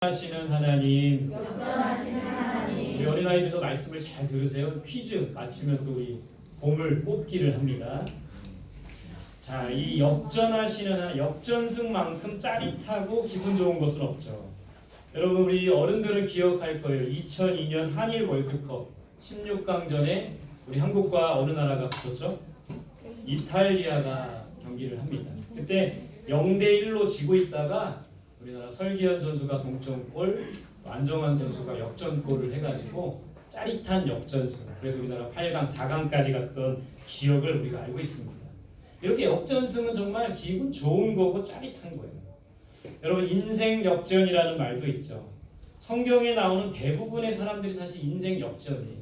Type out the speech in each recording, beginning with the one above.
하시는 하나님, 역전하시는 하나님, 우리 어린아이들도 말씀을 잘 들으세요. 퀴즈 마치면 또 우리 봉을 뽑기를 합니다. 자, 이 역전하시는 하나님, 역전승만큼 짜릿하고 기분 좋은 것은 없죠. 여러분, 우리 어른들은 기억할 거예요. 2002년 한일 월드컵 16강전에 우리 한국과 어느 나라가 붙었죠? 이탈리아가 경기를 합니다. 그때 0대1로 지고 있다가 우리나라 설기현 선수가 동점골, 안정환 선수가 역전골을 해가지고 짜릿한 역전승. 그래서 우리나라 8강, 4강까지 갔던 기억을 우리가 알고 있습니다. 이렇게 역전승은 정말 기분 좋은 거고 짜릿한 거예요. 여러분, 인생 역전이라는 말도 있죠. 성경에 나오는 대부분의 사람들이 사실 인생 역전이에요.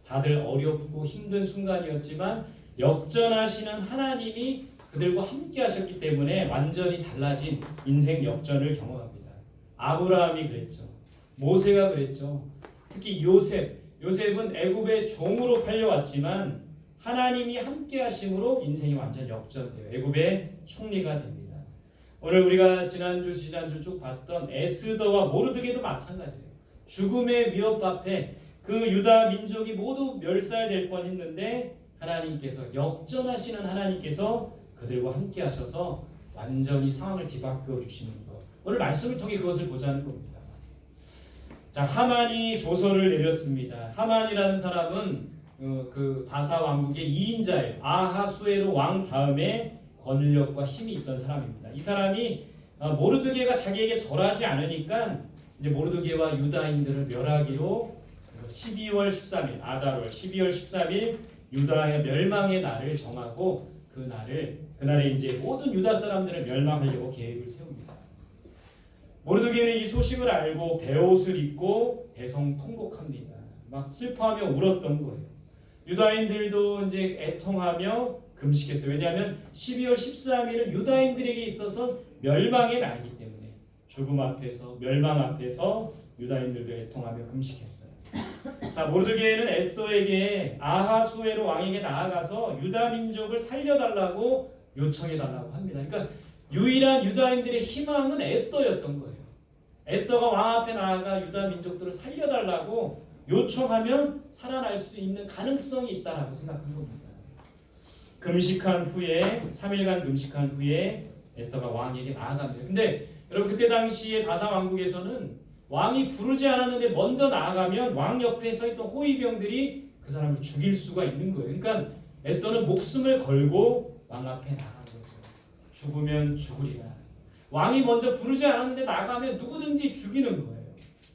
다들 어렵고 힘든 순간이었지만 역전하시는 하나님이 그들과 함께 하셨기 때문에 완전히 달라진 인생 역전을 경험합니다. 아브라함이 그랬죠. 모세가 그랬죠. 특히 요셉은 애굽의 종으로 팔려왔지만 하나님이 함께 하심으로 인생이 완전 역전돼요. 애굽의 총리가 됩니다. 오늘 우리가 지난주 쭉 봤던 에스더와 모르드게도 마찬가지예요. 죽음의 위협 앞에 그 유다 민족이 모두 멸살될 뻔했는데 하나님께서, 역전하시는 하나님께서 그들과 함께 하셔서 완전히 상황을 뒤바꿔 주시는 것. 오늘 말씀을 통해 그것을 보자는 겁니다. 자, 하만이 조서를 내렸습니다. 하만이라는 사람은 그 바사 왕국의 2인자예요. 아하수에로 왕 다음에 권력과 힘이 있던 사람입니다. 이 사람이 모르드게가 자기에게 절하지 않으니까 이제 모르드게와 유다인들을 멸하기로 12월 13일 아달월 12월 13일 유다의 멸망의 날을 정하고 그날에 이제 모든 유다 사람들을 멸망하려고 계획을 세웁니다. 모르드게는 이 소식을 알고 베옷을 입고 대성통곡합니다. 막 슬퍼하며 울었던 거예요. 유다인들도 이제 애통하며 금식했어요. 왜냐하면 12월 13일은 유다인들에게 있어서 멸망의 날이기 때문에 죽음 앞에서, 멸망 앞에서 유다인들도 애통하며 금식했어요. 자, 모르드게는 에스더에게 아하수에로 왕에게 나아가서 유다 민족을 살려달라고 요청해달라고 합니다. 그러니까 유일한 유다인들의 희망은 에스더였던 거예요. 에스더가 왕 앞에 나아가 유다 민족들을 살려달라고 요청하면 살아날 수 있는 가능성이 있다라고 생각한 겁니다. 금식한 후에 3일간 금식한 후에 에스더가 왕에게 나아갑니다. 근데 여러분, 그때 당시에 바사 왕국에서는 왕이 부르지 않았는데 먼저 나아가면 왕 옆에 서 있던 호위병들이 그 사람을 죽일 수가 있는 거예요. 그러니까 에스더는 목숨을 걸고 왕 앞에 나간 거죠. 죽으면 죽으리라. 왕이 먼저 부르지 않았는데 나가면 누구든지 죽이는 거예요.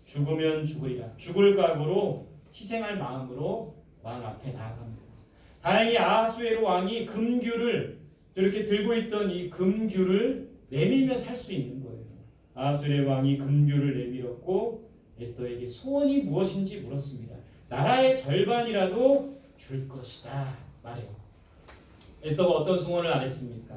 죽으면 죽으리라. 죽을 각오로 희생할 마음으로 왕 앞에 나아갑니다. 다행히 아하수에로 왕이 금규를 이렇게 들고 있던 이 금규를 내밀면 살 수 있는 거예요. 아하수에로 왕이 금규를 내밀었고 에스더에게 소원이 무엇인지 물었습니다. 나라의 절반이라도 줄 것이다 말해요. 에스더가 어떤 소원을 안 했습니까?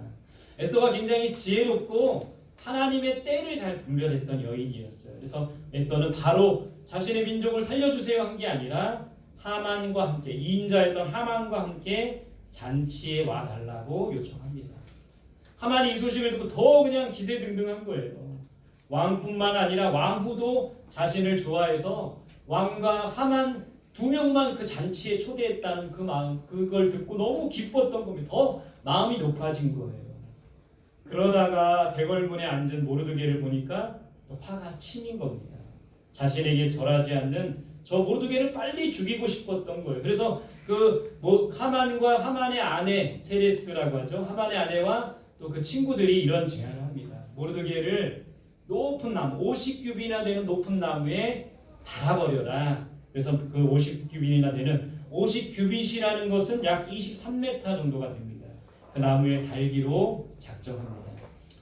에스더가 굉장히 지혜롭고 하나님의 때를 잘 분별했던 여인이었어요. 그래서 에스더는 바로 자신의 민족을 살려주세요 한 게 아니라 하만과 함께, 2인자였던 하만과 함께 잔치에 와달라고 요청합니다. 하만이 이 소식을 듣고 더 그냥 기세등등한 거예요. 왕뿐만 아니라 왕후도 자신을 좋아해서 왕과 하만 두 명만 그 잔치에 초대했다는 그 마음, 그걸 듣고 너무 기뻤던 겁니다. 더 마음이 높아진 거예요. 그러다가 대궐문에 앉은 모르드게를 보니까 또 화가 치민 겁니다. 자신에게 절하지 않는 저 모르드게를 빨리 죽이고 싶었던 거예요. 그래서 하만과 하만의 아내 세레스라고 하죠. 하만의 아내와 또 그 친구들이 이런 제안을 합니다. 모르드게를 높은 나무, 50규빗이나 되는 높은 나무에 달아버려라. 그래서 그 50규빗이나 되는 50규빗이라는 것은 약 23m 정도가 됩니다. 그 나무에 달기로 작정합니다.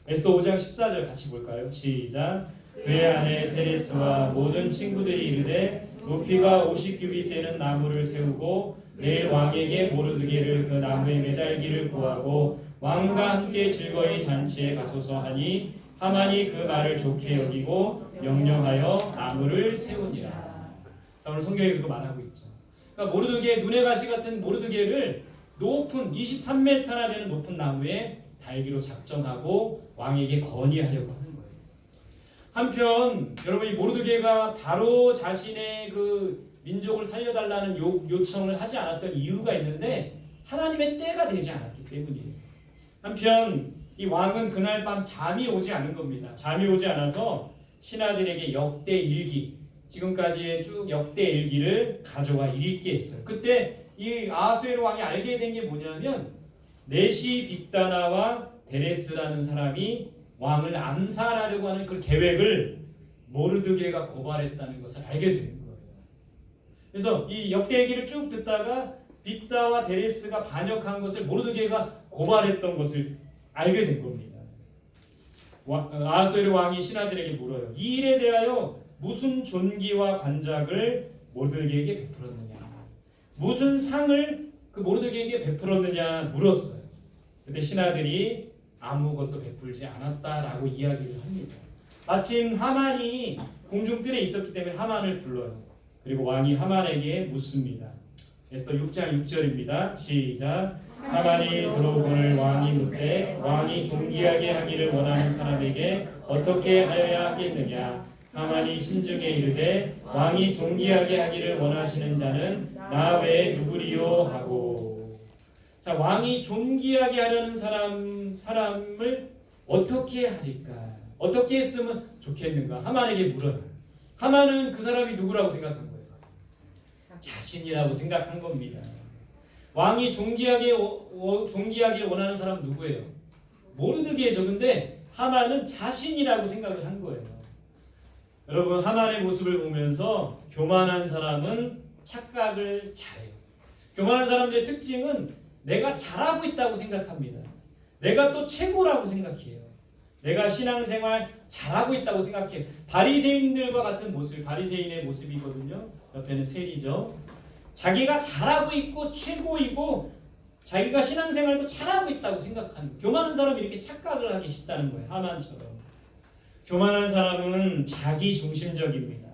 에스더 5장 14절 같이 볼까요? 시작. 그의 아내 세레스와 모든 친구들이 이르되 높이가 50규빗 되는 나무를 세우고 내일 왕에게 모르드게를 그 나무에 매달기를 구하고 왕과 함께 즐거이 잔치에 가소서 하니 하만이 그 말을 좋게 여기고 명령하여 나무를 세우니라. 자, 오늘 성경에 그거 말하고 있죠. 그러니까 모르드게, 눈의 가시 같은 모르드게를 높은 23m나 되는 높은 나무에 달기로 작정하고 왕에게 건의하려고 하는 거예요. 한편 여러분이 모르드게가 바로 자신의 그 민족을 살려달라는 요청을 하지 않았던 이유가 있는데 하나님의 때가 되지 않았기 때문이에요. 한편 이 왕은 그날 밤 잠이 오지 않은 겁니다. 잠이 오지 않아서 신하들에게 역대 일기, 지금까지의 쭉 역대 일기를 가져와 읽게 했어요. 그때 이 아하수에로 왕이 알게 된 게 뭐냐면 네시 빅다나와 데레스라는 사람이 왕을 암살하려고 하는 그 계획을 모르드게가 고발했다는 것을 알게 되는 거예요. 그래서 이 역대 일기를 쭉 듣다가 빅다와 데레스가 반역한 것을 모르드게가 고발했던 것을 알게 된 겁니다. 아하수에로 왕이 신하들에게 물어요. 이 일에 대하여 무슨 존귀와 관작을 모르드게에게 베풀었느냐, 무슨 상을 그 모르드게에게 베풀었느냐 물었어요. 근데 신하들이 아무것도 베풀지 않았다라고 이야기를 합니다. 마침 하만이 궁중뜰에 있었기 때문에 하만을 불러요. 그리고 왕이 하만에게 묻습니다. 에스더 6장 6절입니다. 시작. 하만이 들어오거늘 왕이 묻되 왕이 존귀하게 하기를 원하는 사람에게 어떻게 하여야 하겠느냐. 하만이 신중에 이르되 왕이 존귀하게 하기를 원하시는 자는 나 외에 누구리요 하고. 자, 왕이 존귀하게 하려는 사람을 어떻게 하리까? 어떻게 했으면 좋겠는가? 하만에게 물어요. 하만은 그 사람이 누구라고 생각한 거예요? 자신이라고 생각한 겁니다. 왕이 존귀하기를 원하는 사람은 누구예요? 모르드게죠. 근데 하만은 자신이라고 생각을 한 거예요. 여러분, 하만의 모습을 보면서 교만한 사람은 착각을 잘해요. 교만한 사람들의 특징은 내가 잘하고 있다고 생각합니다. 내가 또 최고라고 생각해요. 내가 신앙생활 잘하고 있다고 생각해요. 바리새인들과 같은 모습, 바리새인의 모습이거든요. 옆에는 셀이죠. 자기가 잘하고 있고 최고이고 자기가 신앙생활도 잘하고 있다고 생각하는 거예요. 교만한 사람이 이렇게 착각을 하기 쉽다는 거예요. 하만처럼. 교만한 사람은 자기 중심적입니다.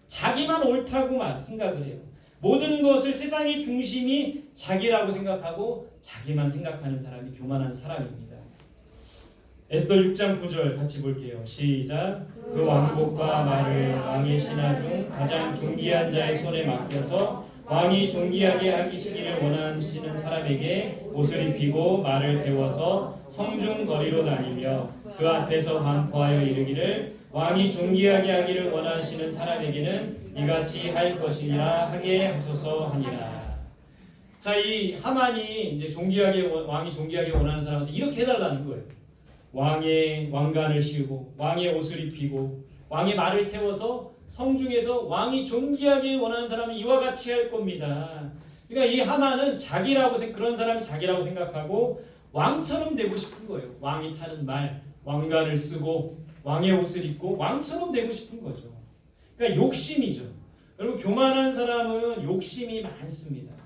자기만 옳다고만 생각을 해요. 모든 것을 세상의 중심이 자기라고 생각하고 자기만 생각하는 사람이 교만한 사람입니다. 에스더 6장 9절 같이 볼게요. 시작. 그 왕복과 말을 왕의 신하 중 가장 존귀한 자의 손에 맡겨서 왕이 존귀하게 하시기를 원하시는 사람에게 옷을 입히고 말을 태워서 성중 거리로 다니며 그 앞에서 반포하여 이르기를 왕이 존귀하게 하기를 원하시는 사람에게는 이같이 할 것이니라 하게 하소서 하니라. 자, 이 하만이 이제 왕이 존귀하게 원하는 사람한테 이렇게 해달라는 거예요. 왕의 왕관을 씌우고 왕의 옷을 입히고 왕의 말을 태워서 성중에서 왕이 존귀하게 원하는 사람은 이와 같이 할 겁니다. 그러니까 이 하만은 그런 사람이 자기라고 생각하고 왕처럼 되고 싶은 거예요. 왕이 타는 말, 왕관을 쓰고 왕의 옷을 입고 왕처럼 되고 싶은 거죠. 그러니까 욕심이죠. 여러분, 교만한 사람은 욕심이 많습니다.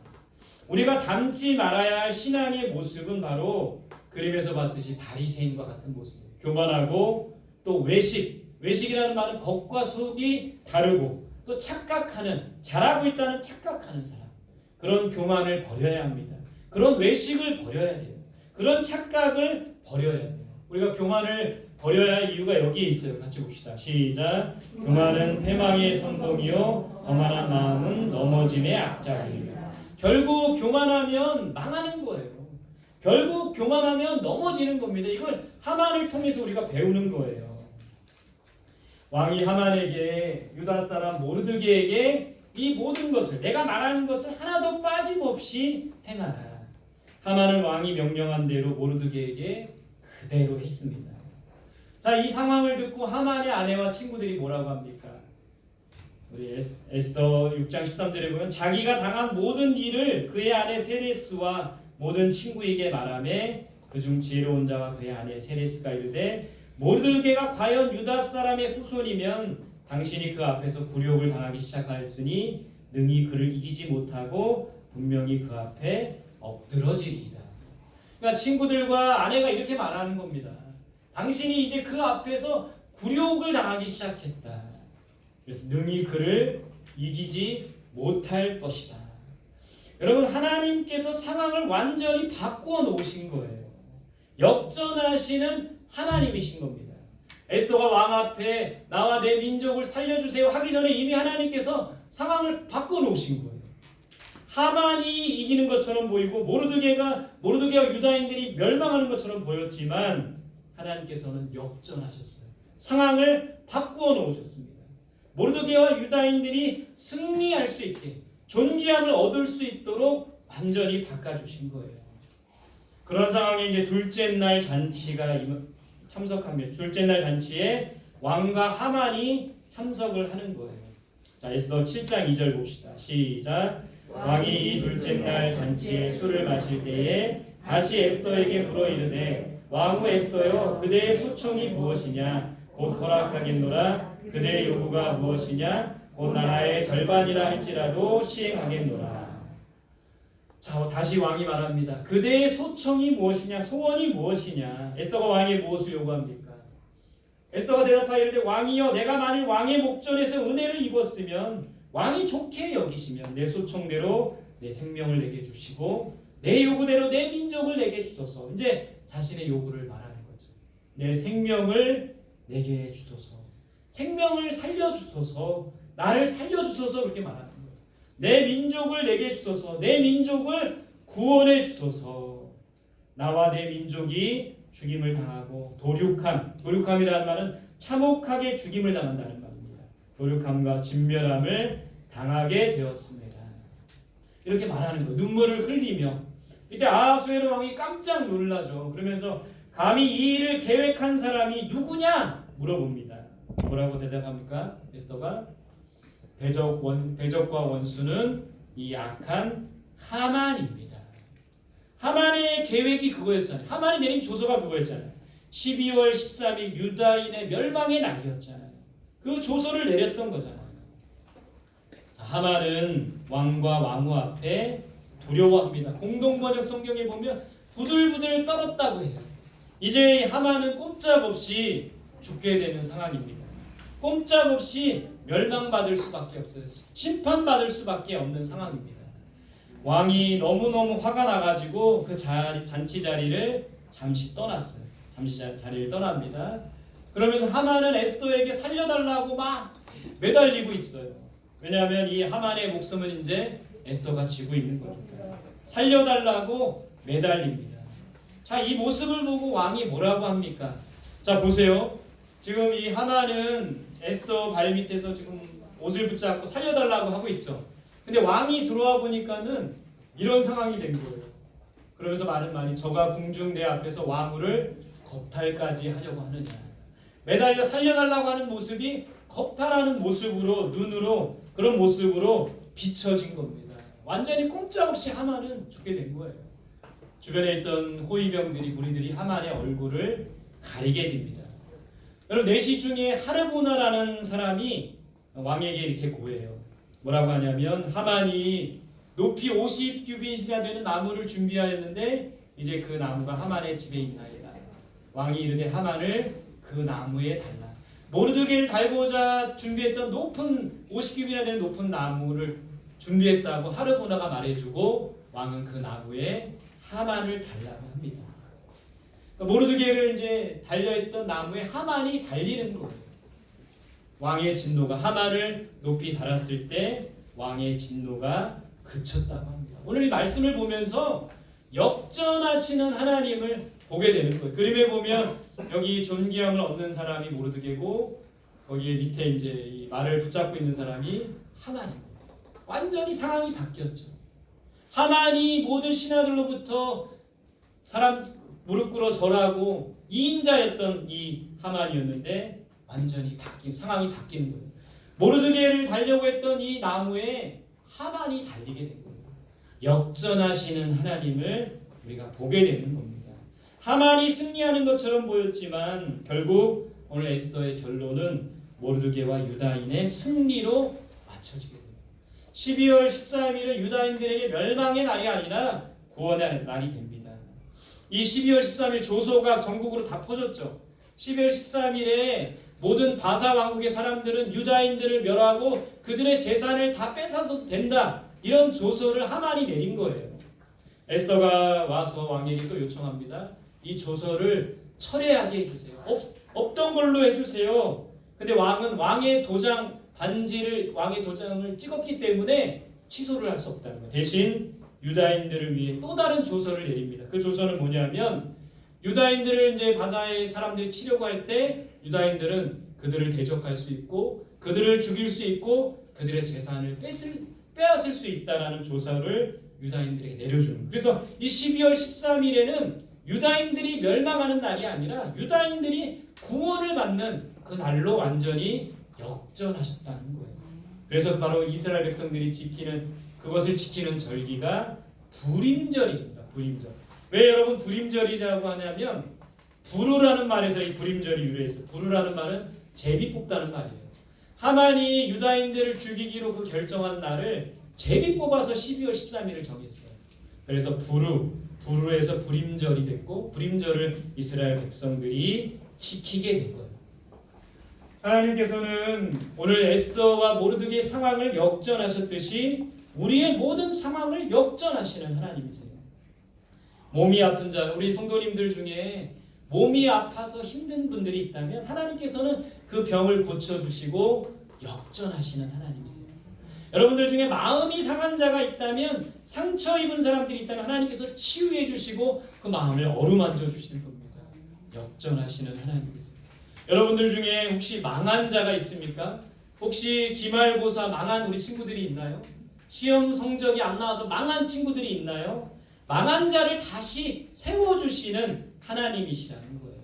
우리가 닮지 말아야 할 신앙의 모습은 바로 그림에서 봤듯이 바리새인과 같은 모습이에요. 교만하고 또 외식이라는 말은 겉과 속이 다르고 또 착각하는, 잘하고 있다는 착각하는 사람. 그런 교만을 버려야 합니다. 그런 외식을 버려야 돼요. 그런 착각을 버려야 돼요. 우리가 교만을 버려야 할 이유가 여기에 있어요. 같이 봅시다. 시작. 교만은 패망의 선봉이요 거만한 마음은 넘어짐의 앞자리입니다. 결국 교만하면 망하는 거예요. 결국 교만하면 넘어지는 겁니다. 이걸 하만을 통해서 우리가 배우는 거예요. 왕이 하만에게, 유다 사람 모르드게에게 이 모든 것을, 내가 말하는 것을 하나도 빠짐없이 행하라. 하만은 왕이 명령한 대로 모르드게에게 그대로 했습니다. 자, 이 상황을 듣고 하만의 아내와 친구들이 뭐라고 합니까? 우리 에스더 6장 13절에 보면 자기가 당한 모든 일을 그의 아내 세레스와 모든 친구에게 말하매 그중 지혜로운 자와 그의 아내 세레스가 이르되 모르드게가 과연 유다 사람의 후손이면 당신이 그 앞에서 굴욕을 당하기 시작하였으니 능히 그를 이기지 못하고 분명히 그 앞에 엎드러지리이다. 그러니까 친구들과 아내가 이렇게 말하는 겁니다. 당신이 이제 그 앞에서 굴욕을 당하기 시작했다. 그래서 능히 그를 이기지 못할 것이다. 여러분, 하나님께서 상황을 완전히 바꾸어 놓으신 거예요. 역전하시는 하나님이신 겁니다. 에스더가 왕 앞에 나와 내 민족을 살려주세요 하기 전에 이미 하나님께서 상황을 바꿔놓으신 거예요. 하만이 이기는 것처럼 보이고 모르드게와 유다인들이 멸망하는 것처럼 보였지만 하나님께서는 역전하셨어요. 상황을 바꾸어 놓으셨습니다. 모르드게와 유다인들이 승리할 수 있게 존귀함을 얻을 수 있도록 완전히 바꿔주신 거예요. 그런 상황에 이제 둘째 날 잔치가 참석합니다. 둘째 날 잔치에 왕과 하만이 참석을 하는 거예요. 자, 에스더 7장 2절 봅시다. 시작. 왕이 이 둘째 날 잔치에 술을 마실 때에 다시 에스더에게 물어 이르되 왕후 에스더여 그대의 소청이 무엇이냐 곧 허락하겠노라. 그대의 요구가 무엇이냐 곧 나라의 절반이라 할지라도 시행하겠노라. 자, 다시 왕이 말합니다. 그대의 소청이 무엇이냐, 소원이 무엇이냐. 에스더가 왕에게 무엇을 요구합니까? 에스더가 대답하여 이르되 왕이여 내가 만일 왕의 목전에서 은혜를 입었으면 왕이 좋게 여기시면 내 소청대로 내 생명을 내게 주시고 내 요구대로 내 민족을 내게 주소서. 이제 자신의 요구를 말하는 거죠. 내 생명을 내게 주소서. 생명을 살려주소서. 나를 살려주소서. 그렇게 말하는 거예요. 내 민족을 내게 주소서. 내 민족을 구원해 주소서. 나와 내 민족이 죽임을 당하고 도륙함이라는 말은 참혹하게 죽임을 당한다는 말입니다. 도륙함과 진멸함을 당하게 되었습니다. 이렇게 말하는 거예요. 눈물을 흘리며. 이때 아하수에로 왕이 깜짝 놀라죠. 그러면서 감히 이 일을 계획한 사람이 누구냐 물어봅니다. 뭐라고 대답합니까? 에스더가 대적과 원수는 이 악한 하만입니다. 하만의 계획이 그거였잖아요. 하만이 내린 조서가 그거였잖아요. 12월 13일 유다인의 멸망의 날이었잖아요. 그 조서를 내렸던 거잖아요. 자, 하만은 왕과 왕후 앞에 두려워합니다. 공동번역 성경에 보면 부들부들 떨었다고 해요. 이제 하만은 꼼짝없이 죽게 되는 상황입니다. 꼼짝없이 멸망받을 수밖에 없어요. 심판받을 수밖에 없는 상황입니다. 왕이 너무너무 화가 나가지고 그 잔치 자리를 잠시 떠났어요. 잠시 자리를 떠납니다. 그러면서 하만은 에스더에게 살려달라고 막 매달리고 있어요. 왜냐하면 이 하만의 목숨은 이제 에스더가 쥐고 있는 거니까 살려달라고 매달립니다. 자, 이 모습을 보고 왕이 뭐라고 합니까? 자, 보세요. 지금 이 하만은 에스더 발 밑에서 지금 옷을 붙잡고 살려달라고 하고 있죠. 근데 왕이 들어와 보니까는 이런 상황이 된 거예요. 그러면서 많은 말이 저가 궁중 내 앞에서 왕후를 겁탈까지 하려고 하느냐. 매달려 살려달라고 하는 모습이 겁탈하는 모습으로 눈으로 그런 모습으로 비춰진 겁니다. 완전히 꼼짝없이 하만은 죽게 된 거예요. 주변에 있던 호위병들이 무리들이 하만의 얼굴을 가리게 됩니다. 여러분 내시 중에 하르보나라는 사람이 왕에게 이렇게 고해요. 뭐라고 하냐면 하만이 높이 50규빗이나 되는 나무를 준비하였는데 이제 그 나무가 하만의 집에 있나이다. 왕이 이르되 하만을 그 나무에 달라. 모르드게를 달고자 준비했던 높은 50규빗이나 되는 높은 나무를 준비했다고 하르보나가 말해주고 왕은 그 나무에 하만을 달라고 합니다. 그러니까 모르드게를 이제 달려있던 나무에 하만이 달리는 거예요. 왕의 진노가 하만을 높이 달았을 때 왕의 진노가 그쳤다고 합니다. 오늘 이 말씀을 보면서 역전하시는 하나님을 보게 되는 거예요. 그림에 보면 여기 존귀함을 얻는 사람이 모르드게고 거기에 밑에 이제 이 말을 붙잡고 있는 사람이 하만입니다. 완전히 상황이 바뀌었죠. 하만이 모든 신하들로부터 사람 무릎 꿇어 절하고 이인자였던 이 하만이었는데 완전히 상황이 바뀌는 거예요. 모르드게를 달려고 했던 이 나무에 하만이 달리게 된 거예요. 역전하시는 하나님을 우리가 보게 되는 겁니다. 하만이 승리하는 것처럼 보였지만 결국 오늘 에스더의 결론은 모르드게와 유다인의 승리로 맞춰지게 됩니다. 12월 13일은 유다인들에게 멸망의 날이 아니라 구원의 날이 됩니다. 이 12월 13일 조소가 전국으로 다 퍼졌죠. 12월 13일에 모든 바사 왕국의 사람들은 유다인들을 멸하고 그들의 재산을 다 뺏어서도 된다. 이런 조서를 하만이 내린 거예요. 에스더가 와서 왕에게 또 요청합니다. 이 조서를 철회하게 해주세요. 없던 걸로 해주세요. 근데 왕은 왕의 도장을 찍었기 때문에 취소를 할 수 없다는 거예요. 대신 유다인들을 위해 또 다른 조서를 내립니다. 그 조서는 뭐냐면 유다인들을 이제 바사의 사람들이 치려고 할 때 유다인들은 그들을 대적할 수 있고 그들을 죽일 수 있고 그들의 재산을 빼앗을 수 있다라는 조서를 유다인들에게 내려주는. 그래서 이 12월 13일에는 유다인들이 멸망하는 날이 아니라 유다인들이 구원을 받는 그 날로 완전히 역전하셨다는 거예요. 그래서 바로 이스라엘 백성들이 그것을 지키는 절기가 부림절입니다. 부림절. 왜 여러분 부림절이라고 하냐면 부르라는 말에서 이 부림절이 유래해서 부르라는 말은 제비 뽑다는 말이에요. 하만이 유다인들을 죽이기로 그 결정한 날을 제비 뽑아서 12월 13일을 정했어요. 그래서 부르에서 부림절이 됐고 부림절을 이스라엘 백성들이 지키게 된 거예요. 하나님께서는 오늘 에스더와 모르드게의 상황을 역전하셨듯이 우리의 모든 상황을 역전하시는 하나님이세요. 몸이 아픈 자, 우리 성도님들 중에 몸이 아파서 힘든 분들이 있다면 하나님께서는 그 병을 고쳐주시고 역전하시는 하나님이세요. 여러분들 중에 마음이 상한 자가 있다면 상처 입은 사람들이 있다면 하나님께서 치유해 주시고 그 마음을 어루만져 주시는 겁니다. 역전하시는 하나님이세요. 여러분들 중에 혹시 망한 자가 있습니까? 혹시 기말고사 망한 우리 친구들이 있나요? 시험 성적이 안 나와서 망한 친구들이 있나요? 망한 자를 다시 세워주시는 하나님이시라는 거예요.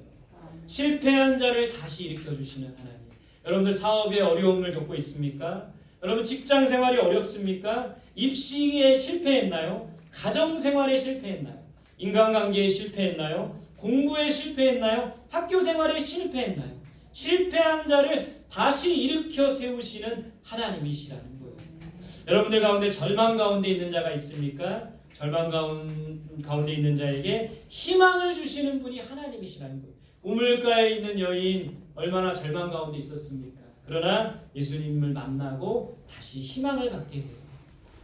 실패한 자를 다시 일으켜주시는 하나님. 여러분들 사업에 어려움을 겪고 있습니까? 여러분 직장 생활이 어렵습니까? 입시에 실패했나요? 가정 생활에 실패했나요? 인간관계에 실패했나요? 공부에 실패했나요? 학교 생활에 실패했나요? 실패한 자를 다시 일으켜 세우시는 하나님이시라는 거예요. 여러분들 가운데 절망 가운데 있는 자가 있습니까? 절망 가운데 있는 자에게 희망을 주시는 분이 하나님이시라는 거예요. 우물가에 있는 여인 얼마나 절망 가운데 있었습니까? 그러나 예수님을 만나고 다시 희망을 갖게 돼요.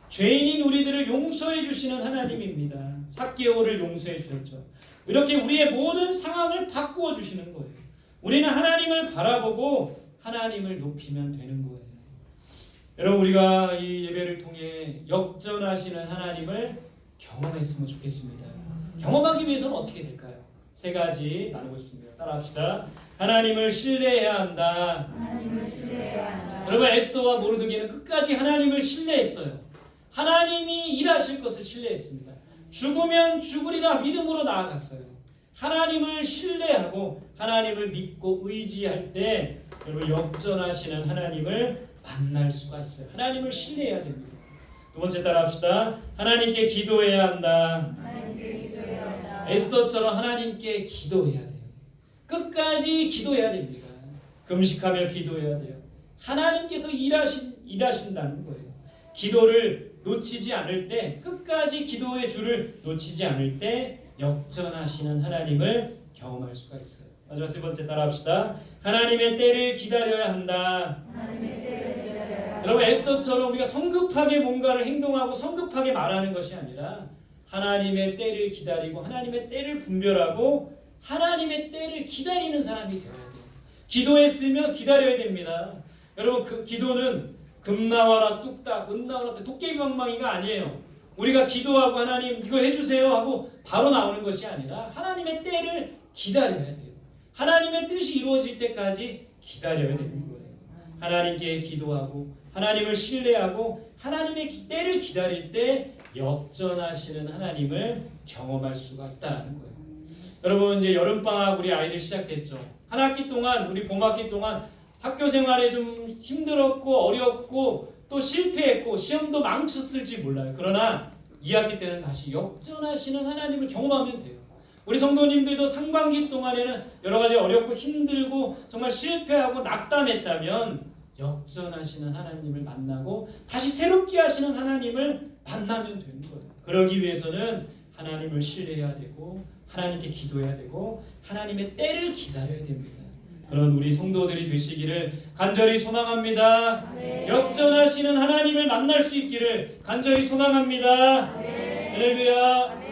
죄인인 우리들을 용서해 주시는 하나님입니다. 삭개오를 용서해 주셨죠. 이렇게 우리의 모든 상황을 바꾸어 주시는 거예요. 우리는 하나님을 바라보고 하나님을 높이면 되는 거예요. 여러분 우리가 이 예배를 통해 역전하시는 하나님을 경험했으면 좋겠습니다. 경험하기 위해서는 어떻게 될까요? 세 가지 나누고 싶습니다. 따라합시다. 하나님을 신뢰해야 한다. 하나님을 신뢰해야 한다. 여러분 에스더와 모르드게는 끝까지 하나님을 신뢰했어요. 하나님이 일하실 것을 신뢰했습니다. 죽으면 죽으리라 믿음으로 나아갔어요. 하나님을 신뢰하고 하나님을 믿고 의지할 때 여러분 역전하시는 하나님을 만날 수가 있어요. 하나님을 신뢰해야 됩니다. 두 번째 따라합시다. 하나님께 기도해야 한다. 하나님께 기도해야 한다. 에스더처럼 하나님께 기도해야 돼요. 끝까지 기도해야 됩니다. 금식하며 기도해야 돼요. 하나님께서 일하신다는 거예요. 기도를 놓치지 않을 때, 끝까지 기도의 줄을 놓치지 않을 때 역전하시는 하나님을 경험할 수가 있어요. 마지막 세 번째 따라합시다. 하나님의 때를 기다려야 한다. 하나님의 때를 기다려야 한다. 여러분 에스더처럼 우리가 성급하게 뭔가를 행동하고 성급하게 말하는 것이 아니라 하나님의 때를 기다리고 하나님의 때를 분별하고 하나님의 때를 기다리는 사람이 되어야 돼요. 기도했으면 기다려야 됩니다. 여러분 그 기도는 금 나와라 뚝딱 은 나와라 도깨비 방망이가 아니에요. 우리가 기도하고 하나님 이거 해주세요 하고 바로 나오는 것이 아니라 하나님의 때를 기다려야 돼요. 하나님의 뜻이 이루어질 때까지 기다려야 되는 거예요. 하나님께 기도하고 하나님을 신뢰하고 하나님의 때를 기다릴 때 역전하시는 하나님을 경험할 수가 있다는 거예요. 여러분 이제 여름방학 우리 아이들 시작됐죠. 한 학기 동안 우리 봄학기 동안 학교 생활에 좀 힘들었고 어렵고 또 실패했고 시험도 망쳤을지 몰라요. 그러나 2학기 때는 다시 역전하시는 하나님을 경험하면 돼요. 우리 성도님들도 상반기 동안에는 여러 가지 어렵고 힘들고 정말 실패하고 낙담했다면 역전하시는 하나님을 만나고 다시 새롭게 하시는 하나님을 만나면 되는 거예요. 그러기 위해서는 하나님을 신뢰해야 되고 하나님께 기도해야 되고 하나님의 때를 기다려야 됩니다. 그런 우리 성도들이 되시기를 간절히 소망합니다. 네. 역전하시는 하나님을 만날 수 있기를 간절히 소망합니다. 네. 할렐루야.